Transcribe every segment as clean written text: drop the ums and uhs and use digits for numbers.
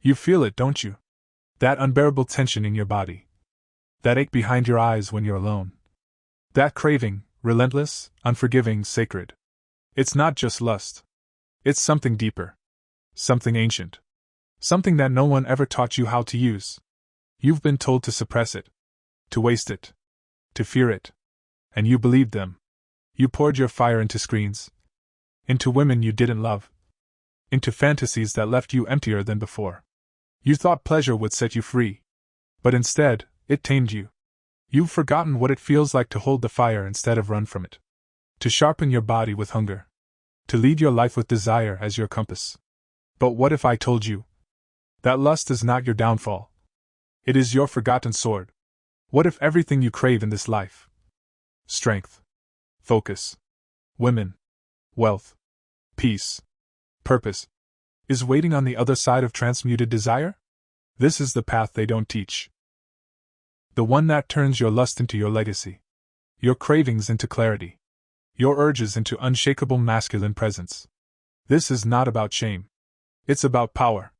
You feel it, don't you? That unbearable tension in your body. That ache behind your eyes when you're alone. That craving, relentless, unforgiving, sacred. It's not just lust. It's something deeper. Something ancient. Something that no one ever taught you how to use. You've been told to suppress it. To waste it. To fear it. And you believed them. You poured your fire into screens. Into women you didn't love. Into fantasies that left you emptier than before. You thought pleasure would set you free. But instead, it tamed you. You've forgotten what it feels like to hold the fire instead of run from it. To sharpen your body with hunger. To lead your life with desire as your compass. But what if I told you that lust is not your downfall? It is your forgotten sword. What if everything you crave in this life, strength, focus, women, wealth, peace, purpose, is waiting on the other side of transmuted desire? This is the path they don't teach. The one that turns your lust into your legacy, your cravings into clarity, your urges into unshakable masculine presence. This is not about shame. It's about power.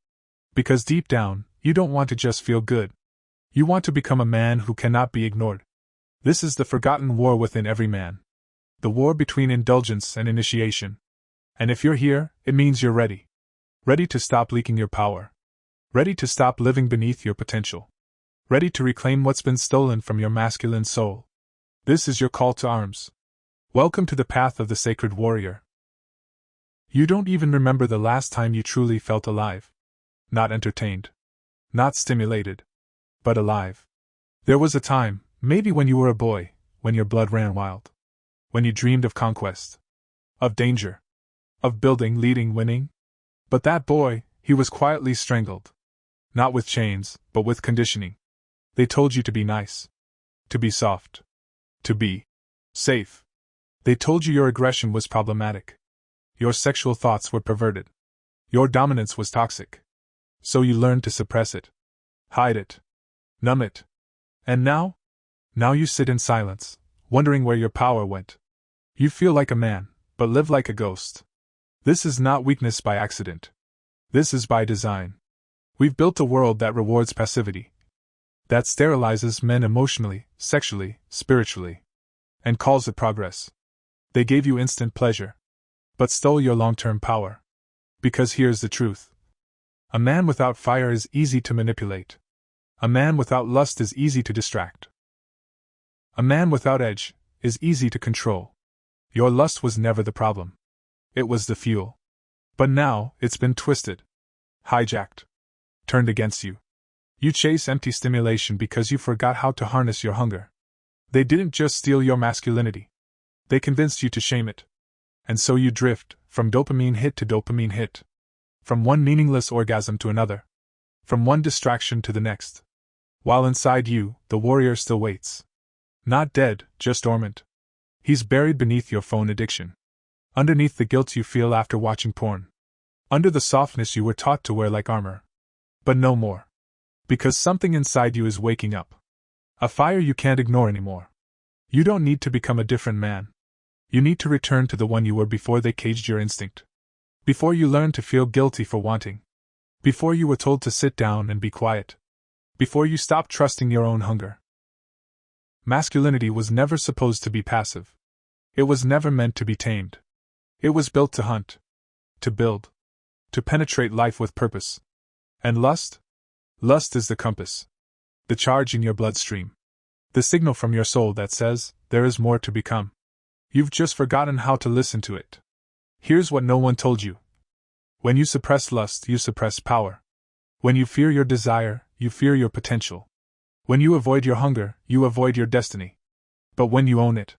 Because deep down, you don't want to just feel good. You want to become a man who cannot be ignored. This is the forgotten war within every man. The war between indulgence and initiation. And if you're here, it means you're ready. Ready to stop leaking your power. Ready to stop living beneath your potential. Ready to reclaim what's been stolen from your masculine soul. This is your call to arms. Welcome to the path of the sacred warrior. You don't even remember the last time you truly felt alive. Not entertained. Not stimulated. But alive. There was a time, maybe when you were a boy, when your blood ran wild. When you dreamed of conquest. Of danger. Of building, leading, winning. But that boy, he was quietly strangled. Not with chains, but with conditioning. They told you to be nice. To be soft. To be safe. They told you your aggression was problematic. Your sexual thoughts were perverted. Your dominance was toxic. So you learned to suppress it. Hide it. Numb it. And now? Now you sit in silence, wondering where your power went. You feel like a man, but live like a ghost. This is not weakness by accident. This is by design. We've built a world that rewards passivity. That sterilizes men emotionally, sexually, spiritually. And calls it progress. They gave you instant pleasure. But stole your long-term power. Because here's the truth. A man without fire is easy to manipulate. A man without lust is easy to distract. A man without edge is easy to control. Your lust was never the problem. It was the fuel. But now, it's been twisted. Hijacked. Turned against you. You chase empty stimulation because you forgot how to harness your hunger. They didn't just steal your masculinity. They convinced you to shame it. And so you drift, from dopamine hit to dopamine hit. From one meaningless orgasm to another. From one distraction to the next. While inside you, the warrior still waits. Not dead, just dormant. He's buried beneath your phone addiction. Underneath the guilt you feel after watching porn. Under the softness you were taught to wear like armor. But no more. Because something inside you is waking up. A fire you can't ignore anymore. You don't need to become a different man. You need to return to the one you were before they caged your instinct. Before you learned to feel guilty for wanting. Before you were told to sit down and be quiet. Before you stopped trusting your own hunger. Masculinity was never supposed to be passive. It was never meant to be tamed. It was built to hunt. To build. To penetrate life with purpose. And lust? Lust is the compass. The charge in your bloodstream. The signal from your soul that says, there is more to become. You've just forgotten how to listen to it. Here's what no one told you. When you suppress lust, you suppress power. When you fear your desire, you fear your potential. When you avoid your hunger, you avoid your destiny. But when you own it,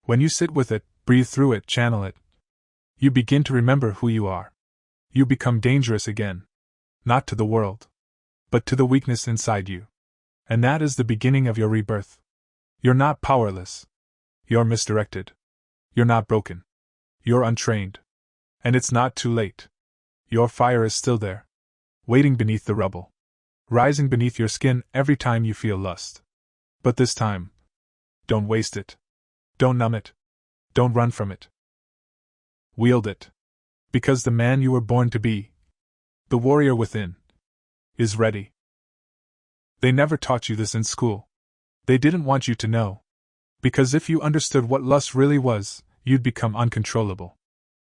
when you sit with it, breathe through it, channel it, you begin to remember who you are. You become dangerous again. Not to the world, but to the weakness inside you. And that is the beginning of your rebirth. You're not powerless. You're misdirected. You're not broken. You're untrained. And it's not too late. Your fire is still there. Waiting beneath the rubble. Rising beneath your skin every time you feel lust. But this time, don't waste it. Don't numb it. Don't run from it. Wield it. Because the man you were born to be, the warrior within, is ready. They never taught you this in school. They didn't want you to know. Because if you understood what lust really was, you'd become uncontrollable.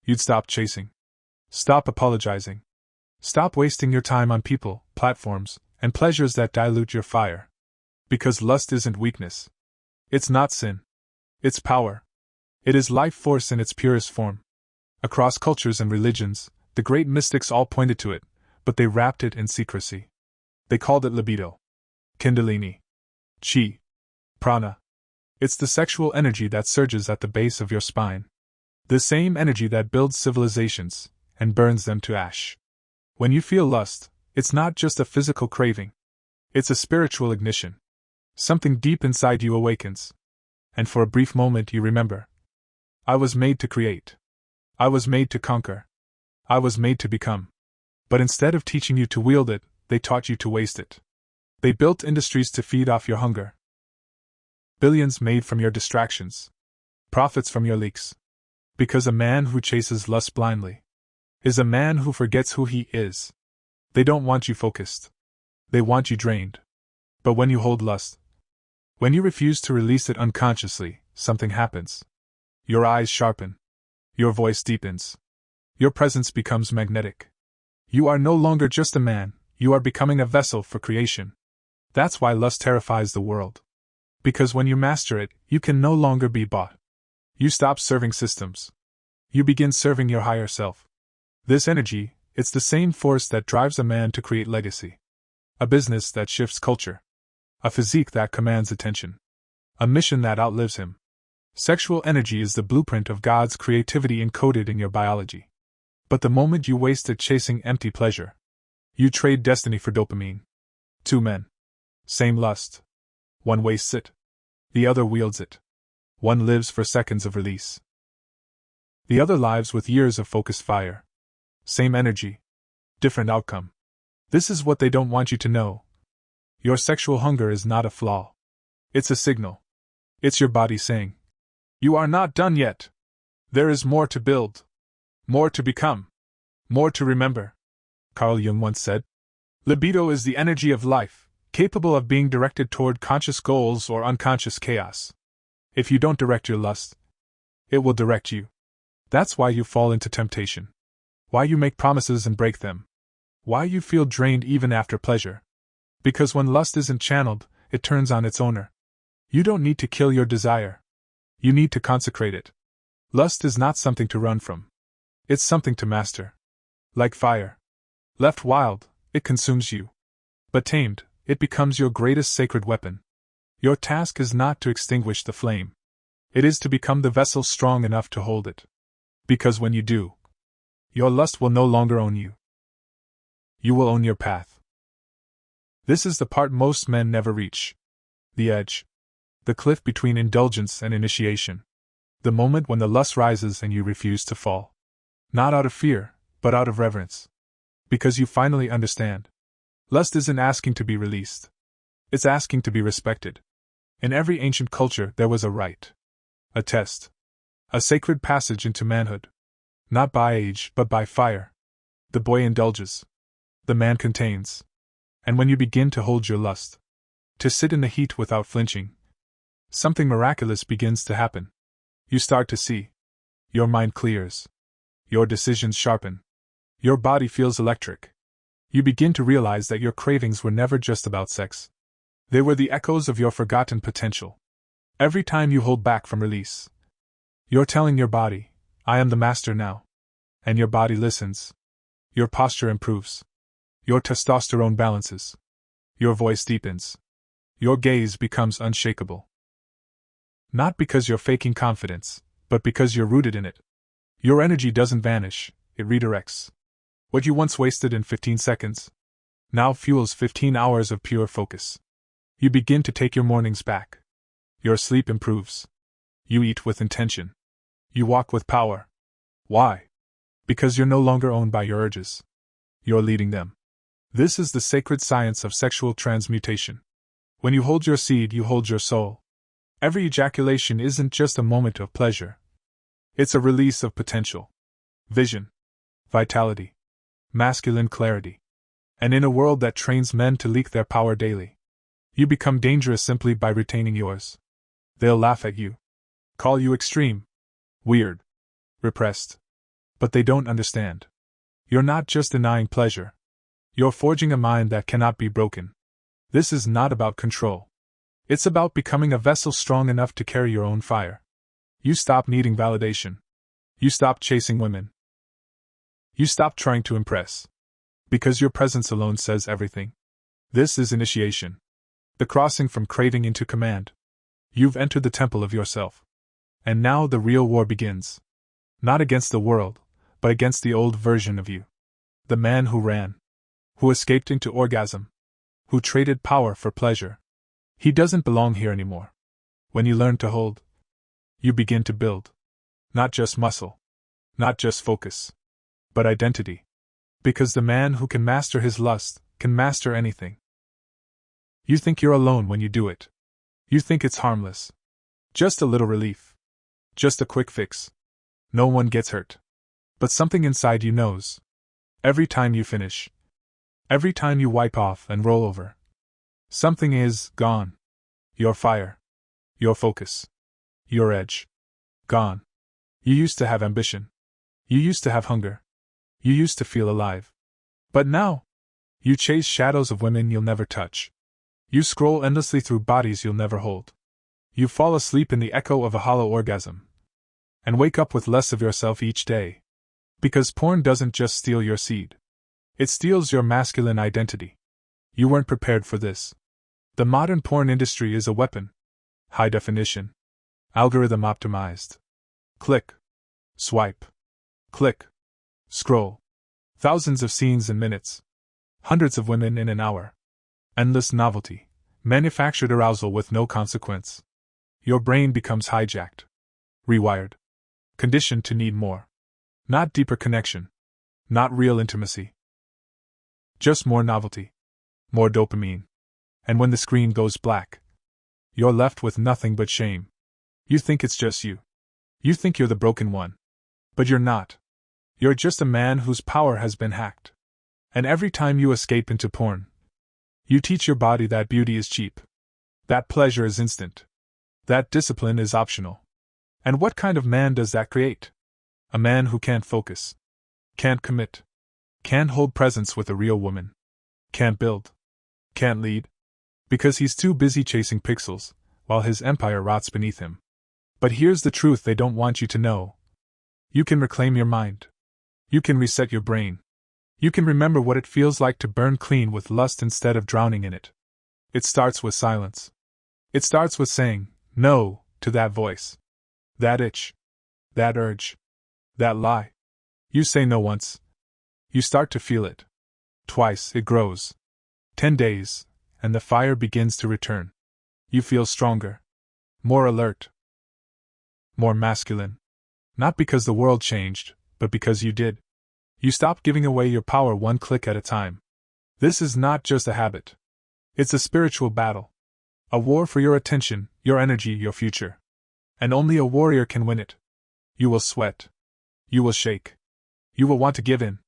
You'd stop chasing. Stop apologizing. Stop wasting your time on people, platforms, and pleasures that dilute your fire. Because lust isn't weakness. It's not sin. It's power. It is life force in its purest form. Across cultures and religions, the great mystics all pointed to it, but they wrapped it in secrecy. They called it libido, kundalini, chi, prana. It's the sexual energy that surges at the base of your spine. The same energy that builds civilizations and burns them to ash. When you feel lust, it's not just a physical craving. It's a spiritual ignition. Something deep inside you awakens. And for a brief moment you remember. I was made to create. I was made to conquer. I was made to become. But instead of teaching you to wield it, they taught you to waste it. They built industries to feed off your hunger. Billions made from your distractions. Profits from your leaks. Because a man who chases lust blindly is a man who forgets who he is. They don't want you focused. They want you drained. But when you hold lust, when you refuse to release it unconsciously, something happens. Your eyes sharpen. Your voice deepens. Your presence becomes magnetic. You are no longer just a man, you are becoming a vessel for creation. That's why lust terrifies the world. Because when you master it, you can no longer be bought. You stop serving systems. You begin serving your higher self. This energy, it's the same force that drives a man to create legacy. A business that shifts culture. A physique that commands attention. A mission that outlives him. Sexual energy is the blueprint of God's creativity encoded in your biology. But the moment you waste it chasing empty pleasure, you trade destiny for dopamine. Two men. Same lust. One wastes it. The other wields it. One lives for seconds of release. The other lives with years of focused fire. Same energy. Different outcome. This is what they don't want you to know. Your sexual hunger is not a flaw. It's a signal. It's your body saying, you are not done yet. There is more to build. More to become. More to remember. Carl Jung once said, libido is the energy of life, capable of being directed toward conscious goals or unconscious chaos. If you don't direct your lust, it will direct you. That's why you fall into temptation. Why you make promises and break them. Why you feel drained even after pleasure. Because when lust isn't channeled, it turns on its owner. You don't need to kill your desire. You need to consecrate it. Lust is not something to run from. It's something to master. Like fire. Left wild, it consumes you. But tamed, it becomes your greatest sacred weapon. Your task is not to extinguish the flame. It is to become the vessel strong enough to hold it. Because when you do, your lust will no longer own you. You will own your path. This is the part most men never reach. The edge. The cliff between indulgence and initiation. The moment when the lust rises and you refuse to fall. Not out of fear, but out of reverence. Because you finally understand. Lust isn't asking to be released. It's asking to be respected. In every ancient culture there was a rite. A test. A sacred passage into manhood. Not by age, but by fire. The boy indulges. The man contains. And when you begin to hold your lust, to sit in the heat without flinching, something miraculous begins to happen. You start to see. Your mind clears. Your decisions sharpen. Your body feels electric. You begin to realize that your cravings were never just about sex. They were the echoes of your forgotten potential. Every time you hold back from release, you're telling your body, I am the master now. And your body listens. Your posture improves. Your testosterone balances. Your voice deepens. Your gaze becomes unshakable. Not because you're faking confidence, but because you're rooted in it. Your energy doesn't vanish, it redirects. What you once wasted in 15 seconds now fuels 15 hours of pure focus. You begin to take your mornings back. Your sleep improves. You eat with intention. You walk with power. Why? Because you're no longer owned by your urges. You're leading them. This is the sacred science of sexual transmutation. When you hold your seed, you hold your soul. Every ejaculation isn't just a moment of pleasure. It's a release of potential. Vision. Vitality. Masculine clarity. And in a world that trains men to leak their power daily, you become dangerous simply by retaining yours. They'll laugh at you, call you extreme, weird, repressed. But they don't understand. You're not just denying pleasure. You're forging a mind that cannot be broken. This is not about control. It's about becoming a vessel strong enough to carry your own fire. You stop needing validation. You stop chasing women. You stop trying to impress. Because your presence alone says everything. This is initiation. The crossing from craving into command. You've entered the temple of yourself. And now the real war begins. Not against the world, but against the old version of you. The man who ran. Who escaped into orgasm. Who traded power for pleasure. He doesn't belong here anymore. When you learn to hold, you begin to build. Not just muscle. Not just focus. But identity. Because the man who can master his lust can master anything. You think you're alone when you do it. You think it's harmless. Just a little relief. Just a quick fix. No one gets hurt. But something inside you knows. Every time you finish. Every time you wipe off and roll over. Something is gone. Your fire. Your focus. Your edge. Gone. You used to have ambition. You used to have hunger. You used to feel alive. But now, you chase shadows of women you'll never touch. You scroll endlessly through bodies you'll never hold. You fall asleep in the echo of a hollow orgasm. And wake up with less of yourself each day. Because porn doesn't just steal your seed. It steals your masculine identity. You weren't prepared for this. The modern porn industry is a weapon. High definition. Algorithm optimized. Click. Swipe. Click. Scroll. Thousands of scenes in minutes. Hundreds of women in an hour. Endless novelty. Manufactured arousal with no consequence. Your brain becomes hijacked. Rewired. Conditioned to need more. Not deeper connection. Not real intimacy. Just more novelty. More dopamine. And when the screen goes black, you're left with nothing but shame. You think it's just you. You think you're the broken one. But you're not. You're just a man whose power has been hacked. And every time you escape into porn, you teach your body that beauty is cheap. That pleasure is instant. That discipline is optional. And what kind of man does that create? A man who can't focus. Can't commit. Can't hold presence with a real woman. Can't build. Can't lead. Because he's too busy chasing pixels, while his empire rots beneath him. But here's the truth they don't want you to know. You can reclaim your mind. You can reset your brain. You can remember what it feels like to burn clean with lust instead of drowning in it. It starts with silence. It starts with saying no to that voice. That itch. That urge. That lie. You say no once. You start to feel it. Twice it grows. 10 days, and the fire begins to return. You feel stronger. More alert. More masculine. Not because the world changed, but because you did. You stop giving away your power one click at a time. This is not just a habit. It's a spiritual battle. A war for your attention, your energy, your future. And only a warrior can win it. You will sweat. You will shake. You will want to give in.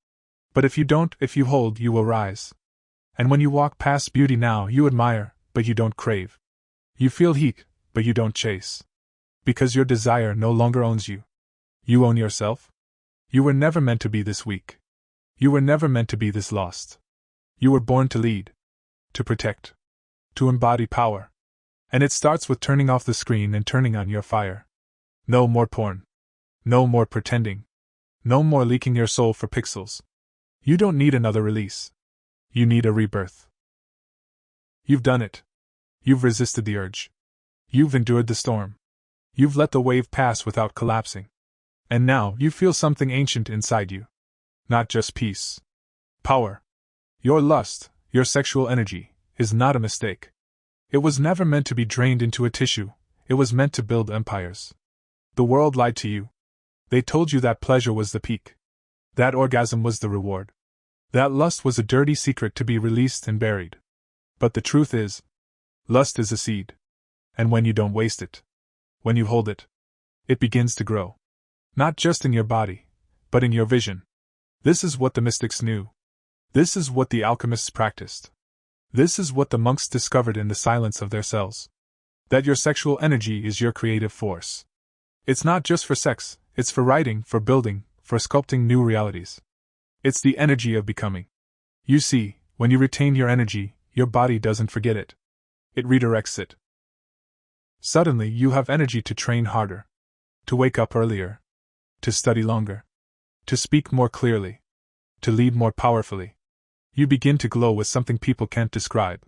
But if you don't, if you hold, you will rise. And when you walk past beauty now, you admire, but you don't crave. You feel heat, but you don't chase. Because your desire no longer owns you. You own yourself. You were never meant to be this weak. You were never meant to be this lost. You were born to lead. To protect. To embody power. And it starts with turning off the screen and turning on your fire. No more porn. No more pretending. No more leaking your soul for pixels. You don't need another release. You need a rebirth. You've done it. You've resisted the urge. You've endured the storm. You've let the wave pass without collapsing. And now you feel something ancient inside you. Not just peace. Power. Your lust, your sexual energy, is not a mistake. It was never meant to be drained into a tissue, it was meant to build empires. The world lied to you. They told you that pleasure was the peak. That orgasm was the reward. That lust was a dirty secret to be released and buried. But the truth is, lust is a seed. And when you don't waste it, when you hold it, it begins to grow. Not just in your body, but in your vision. This is what the mystics knew. This is what the alchemists practiced. This is what the monks discovered in the silence of their cells. That your sexual energy is your creative force. It's not just for sex, it's for writing, for building, for sculpting new realities. It's the energy of becoming. You see, when you retain your energy, your body doesn't forget it. It redirects it. Suddenly you have energy to train harder, to wake up earlier, to study longer, to speak more clearly, to lead more powerfully. You begin to glow with something people can't describe.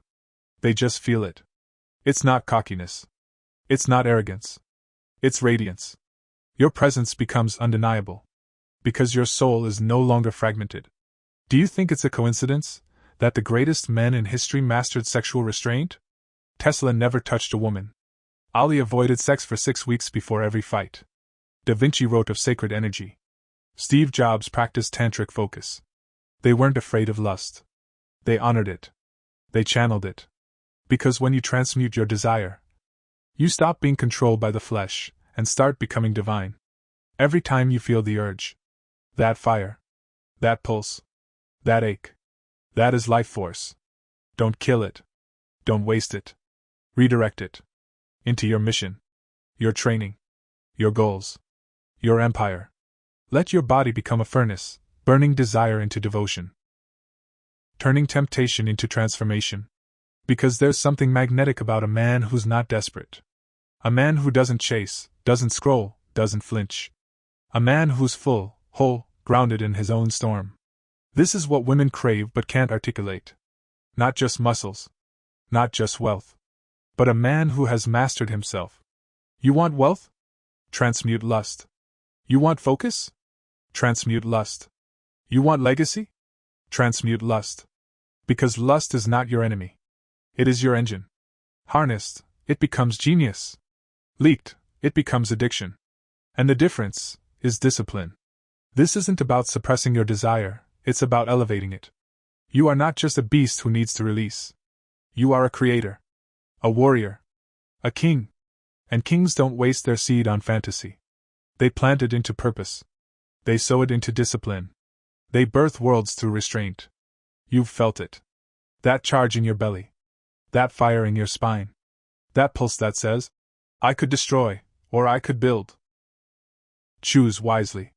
They just feel it. It's not cockiness. It's not arrogance. It's radiance. Your presence becomes undeniable, because your soul is no longer fragmented. Do you think it's a coincidence that the greatest men in history mastered sexual restraint? Tesla never touched a woman. Ali avoided sex for 6 weeks before every fight. Da Vinci wrote of sacred energy. Steve Jobs practiced tantric focus. They weren't afraid of lust. They honored it. They channeled it. Because when you transmute your desire, you stop being controlled by the flesh and start becoming divine. Every time you feel the urge, that fire, that pulse, that ache, that is life force. Don't kill it. Don't waste it. Redirect it into your mission, your training, your goals, your empire. Let your body become a furnace, burning desire into devotion, turning temptation into transformation. Because there's something magnetic about a man who's not desperate. A man who doesn't chase, doesn't scroll, doesn't flinch. A man who's full, whole, grounded in his own storm. This is what women crave but can't articulate. Not just muscles. Not just wealth. But a man who has mastered himself. You want wealth? Transmute lust. You want focus? Transmute lust. You want legacy? Transmute lust. Because lust is not your enemy. It is your engine. Harnessed, it becomes genius. Leaked, it becomes addiction. And the difference is discipline. This isn't about suppressing your desire, it's about elevating it. You are not just a beast who needs to release. You are a creator. A warrior. A king. And kings don't waste their seed on fantasy. They plant it into purpose. They sow it into discipline. They birth worlds through restraint. You've felt it. That charge in your belly. That fire in your spine. That pulse that says, I could destroy, or I could build. Choose wisely.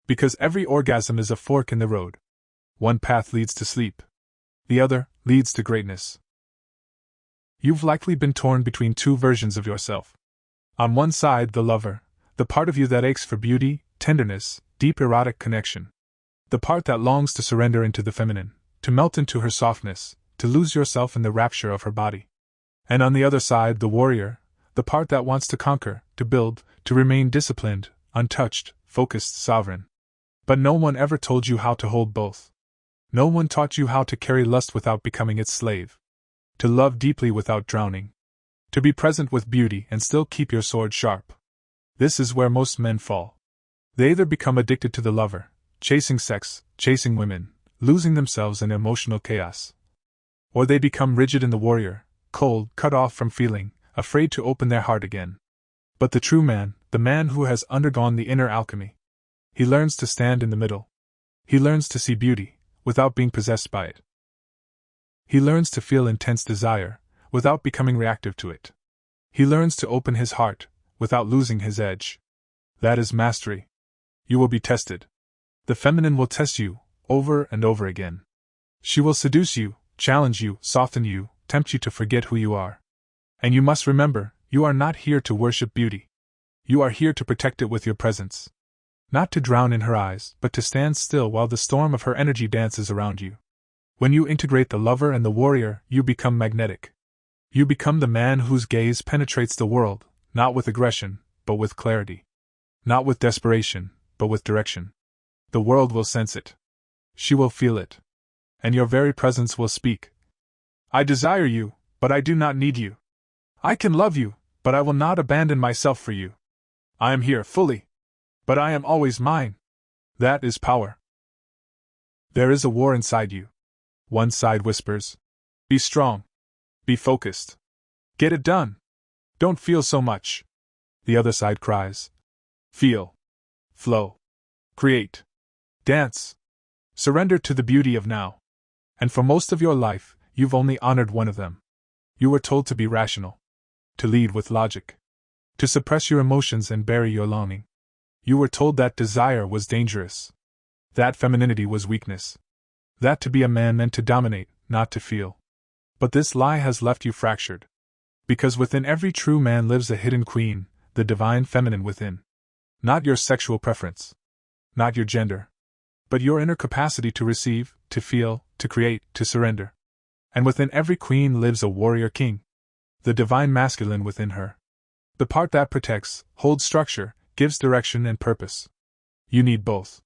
Because every orgasm is a fork in the road. One path leads to sleep. The other leads to greatness. You've likely been torn between two versions of yourself. On one side, the lover, the part of you that aches for beauty, tenderness, deep erotic connection. The part that longs to surrender into the feminine, to melt into her softness, to lose yourself in the rapture of her body. And on the other side, the warrior, the part that wants to conquer, to build, to remain disciplined, untouched, focused, sovereign. But no one ever told you how to hold both. No one taught you how to carry lust without becoming its slave. To love deeply without drowning. To be present with beauty and still keep your sword sharp. This is where most men fall. They either become addicted to the lover, chasing sex, chasing women, losing themselves in emotional chaos. Or they become rigid in the warrior, cold, cut off from feeling, afraid to open their heart again. But the true man, the man who has undergone the inner alchemy, he learns to stand in the middle. He learns to see beauty, without being possessed by it. He learns to feel intense desire, without becoming reactive to it. He learns to open his heart, without losing his edge. That is mastery. You will be tested. The feminine will test you, over and over again. She will seduce you, challenge you, soften you, tempt you to forget who you are. And you must remember, you are not here to worship beauty. You are here to protect it with your presence. Not to drown in her eyes, but to stand still while the storm of her energy dances around you. When you integrate the lover and the warrior, you become magnetic. You become the man whose gaze penetrates the world, not with aggression, but with clarity. Not with desperation, but with direction. The world will sense it. She will feel it. And your very presence will speak. I desire you, but I do not need you. I can love you, but I will not abandon myself for you. I am here fully. But I am always mine. That is power. There is a war inside you. One side whispers, be strong. Be focused. Get it done. Don't feel so much. The other side cries, feel. Flow. Create. Dance. Surrender to the beauty of now. And for most of your life, you've only honored one of them. You were told to be rational, to lead with logic, to suppress your emotions and bury your longing. You were told that desire was dangerous, that femininity was weakness, that to be a man meant to dominate, not to feel. But this lie has left you fractured. Because within every true man lives a hidden queen, the divine feminine within. Not your sexual preference, not your gender, but your inner capacity to receive, to feel, to create, to surrender. And within every queen lives a warrior king, the divine masculine within her. The part that protects, holds structure, gives direction and purpose. You need both.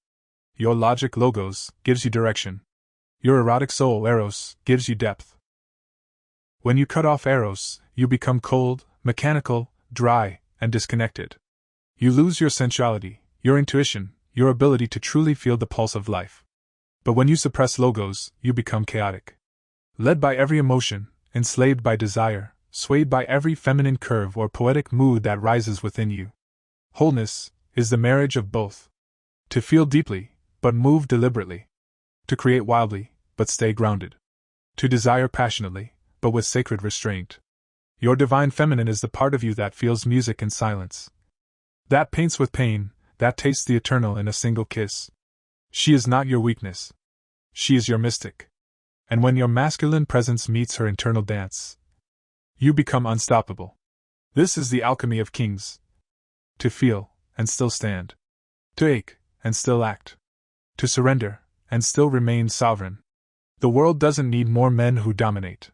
Your logic logos gives you direction. Your erotic soul eros gives you depth. When you cut off eros, you become cold, mechanical, dry, and disconnected. You lose your sensuality, your intuition, your ability to truly feel the pulse of life. But when you suppress logos, you become chaotic. Led by every emotion, enslaved by desire, swayed by every feminine curve or poetic mood that rises within you. Wholeness is the marriage of both. To feel deeply, but move deliberately. To create wildly, but stay grounded. To desire passionately, but with sacred restraint. Your divine feminine is the part of you that feels music in silence, that paints with pain, that tastes the eternal in a single kiss. She is not your weakness. She is your mystic. And when your masculine presence meets her internal dance, you become unstoppable. This is the alchemy of kings. To feel, and still stand. To ache, and still act. To surrender, and still remain sovereign. The world doesn't need more men who dominate.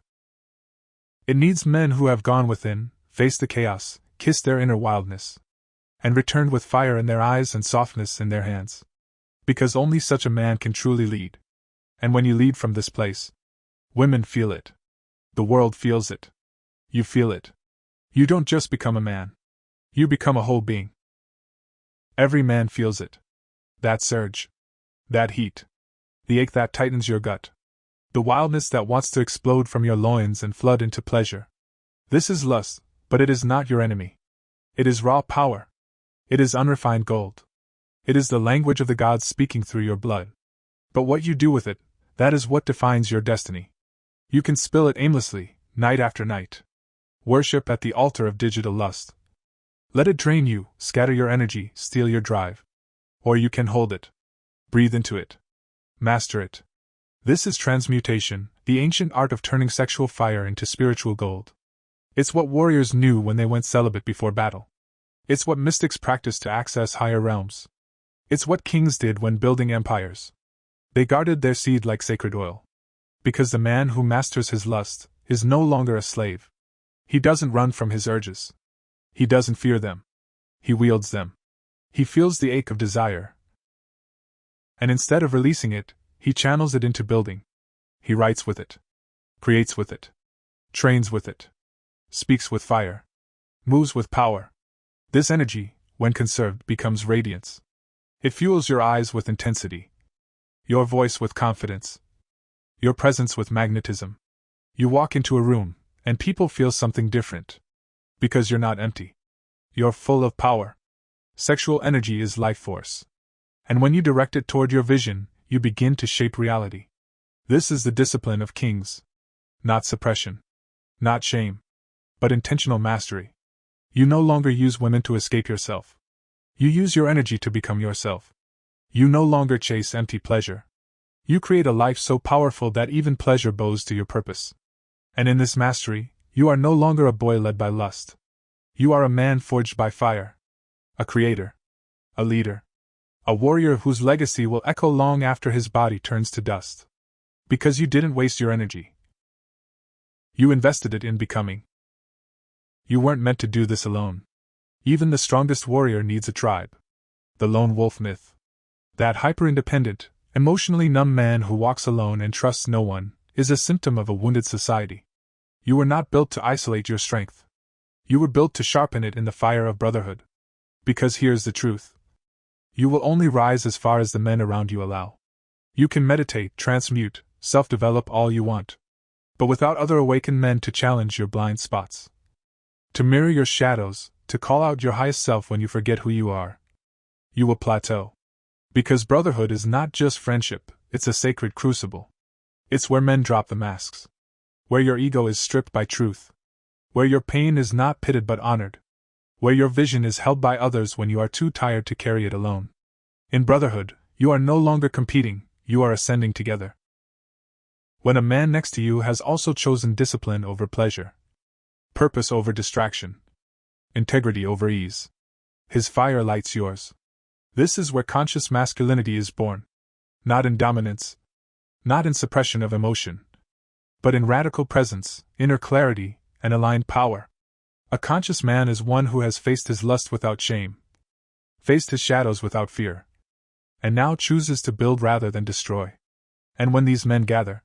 It needs men who have gone within, faced the chaos, kissed their inner wildness, and returned with fire in their eyes and softness in their hands. Because only such a man can truly lead. And when you lead from this place, women feel it. The world feels it. You feel it. You don't just become a man. You become a whole being. Every man feels it. That surge. That heat. The ache that tightens your gut. The wildness that wants to explode from your loins and flood into pleasure. This is lust, but it is not your enemy. It is raw power. It is unrefined gold. It is the language of the gods speaking through your blood. But what you do with it, that is what defines your destiny. You can spill it aimlessly, night after night. Worship at the altar of digital lust. Let it drain you, scatter your energy, steal your drive. Or you can hold it. Breathe into it. Master it. This is transmutation, the ancient art of turning sexual fire into spiritual gold. It's what warriors knew when they went celibate before battle. It's what mystics practiced to access higher realms. It's what kings did when building empires. They guarded their seed like sacred oil. Because the man who masters his lust is no longer a slave. He doesn't run from his urges. He doesn't fear them. He wields them. He feels the ache of desire. And instead of releasing it, he channels it into building. He writes with it. Creates with it. Trains with it. Speaks with fire. Moves with power. This energy, when conserved, becomes radiance. It fuels your eyes with intensity. Your voice with confidence. Your presence with magnetism. You walk into a room, and people feel something different. Because you're not empty. You're full of power. Sexual energy is life force. And when you direct it toward your vision, you begin to shape reality. This is the discipline of kings. Not suppression. Not shame. But intentional mastery. You no longer use women to escape yourself. You use your energy to become yourself. You no longer chase empty pleasure. You create a life so powerful that even pleasure bows to your purpose. And in this mastery, you are no longer a boy led by lust. You are a man forged by fire. A creator. A leader. A warrior whose legacy will echo long after his body turns to dust. Because you didn't waste your energy. You invested it in becoming. You weren't meant to do this alone. Even the strongest warrior needs a tribe. The lone wolf myth. That hyper-independent, emotionally numb man who walks alone and trusts no one, is a symptom of a wounded society. You were not built to isolate your strength. You were built to sharpen it in the fire of brotherhood. Because here's the truth. You will only rise as far as the men around you allow. You can meditate, transmute, self-develop all you want. But without other awakened men to challenge your blind spots. To mirror your shadows, to call out your highest self when you forget who you are. You will plateau. Because brotherhood is not just friendship, it's a sacred crucible. It's where men drop the masks. Where your ego is stripped by truth. Where your pain is not pitied but honored. Where your vision is held by others when you are too tired to carry it alone. In brotherhood, you are no longer competing, you are ascending together. When a man next to you has also chosen discipline over pleasure, purpose over distraction, integrity over ease, his fire lights yours. This is where conscious masculinity is born. Not in dominance, not in suppression of emotion, but in radical presence, inner clarity, and aligned power. A conscious man is one who has faced his lust without shame, faced his shadows without fear, and now chooses to build rather than destroy. And when these men gather,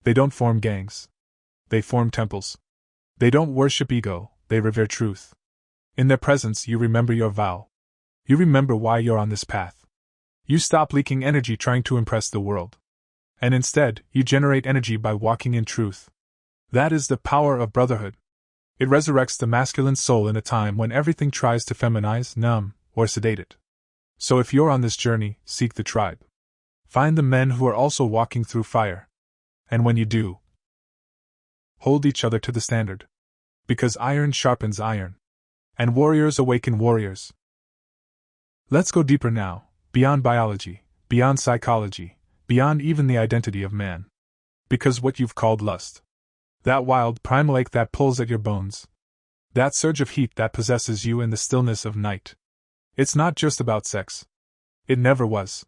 they don't form gangs. They form temples. They don't worship ego, they revere truth. In their presence, you remember your vow. You remember why you're on this path. You stop leaking energy trying to impress the world. And instead, you generate energy by walking in truth. That is the power of brotherhood. It resurrects the masculine soul in a time when everything tries to feminize, numb, or sedate it. So if you're on this journey, seek the tribe. Find the men who are also walking through fire. And when you do, hold each other to the standard. Because iron sharpens iron. And warriors awaken warriors. Let's go deeper now, beyond biology, beyond psychology, beyond even the identity of man. Because what you've called lust, that wild primal ache that pulls at your bones, that surge of heat that possesses you in the stillness of night, it's not just about sex. It never was.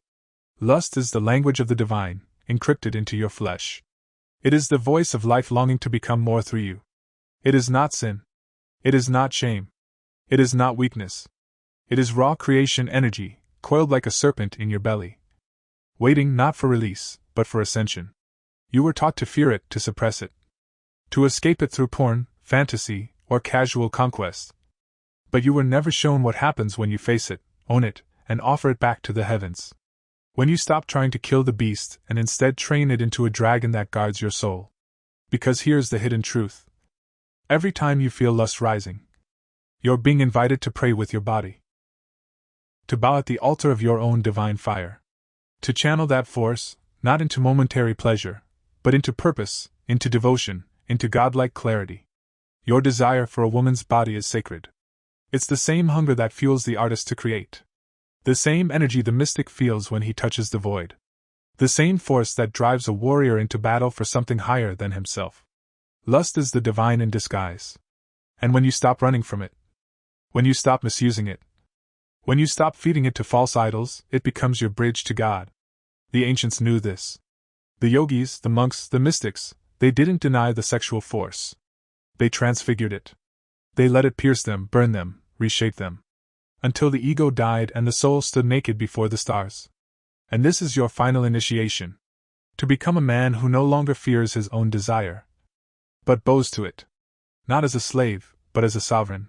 Lust is the language of the divine, encrypted into your flesh. It is the voice of life longing to become more through you. It is not sin. It is not shame. It is not weakness. It is raw creation energy, coiled like a serpent in your belly. Waiting not for release, but for ascension. You were taught to fear it, to suppress it. To escape it through porn, fantasy, or casual conquest. But you were never shown what happens when you face it, own it, and offer it back to the heavens. When you stop trying to kill the beast and instead train it into a dragon that guards your soul. Because here's the hidden truth. Every time you feel lust rising, you're being invited to pray with your body. To bow at the altar of your own divine fire. To channel that force, not into momentary pleasure, but into purpose, into devotion, into godlike clarity. Your desire for a woman's body is sacred. It's the same hunger that fuels the artist to create. The same energy the mystic feels when he touches the void. The same force that drives a warrior into battle for something higher than himself. Lust is the divine in disguise. And when you stop running from it, when you stop misusing it, when you stop feeding it to false idols, it becomes your bridge to God. The ancients knew this. The yogis, the monks, the mystics, they didn't deny the sexual force. They transfigured it. They let it pierce them, burn them, reshape them. Until the ego died and the soul stood naked before the stars. And this is your final initiation. To become a man who no longer fears his own desire, but bows to it. Not as a slave, but as a sovereign.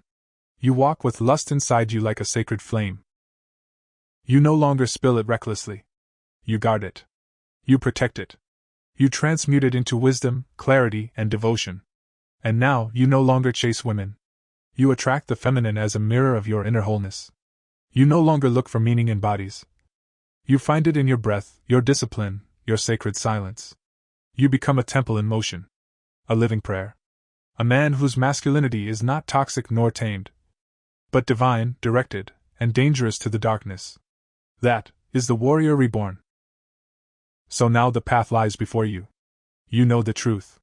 You walk with lust inside you like a sacred flame. You no longer spill it recklessly. You guard it. You protect it. You transmute it into wisdom, clarity, and devotion. And now, you no longer chase women. You attract the feminine as a mirror of your inner wholeness. You no longer look for meaning in bodies. You find it in your breath, your discipline, your sacred silence. You become a temple in motion. A living prayer. A man whose masculinity is not toxic nor tamed, but divine, directed, and dangerous to the darkness. That is the warrior reborn. So now the path lies before you. You know the truth.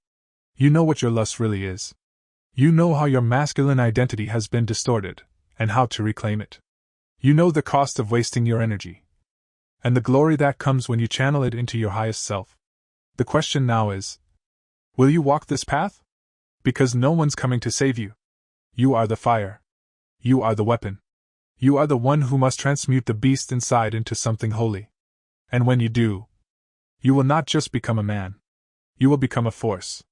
You know what your lust really is. You know how your masculine identity has been distorted, and how to reclaim it. You know the cost of wasting your energy, and the glory that comes when you channel it into your highest self. The question now is, will you walk this path? Because no one's coming to save you. You are the fire. You are the weapon. You are the one who must transmute the beast inside into something holy. And when you do, you will not just become a man. You will become a force.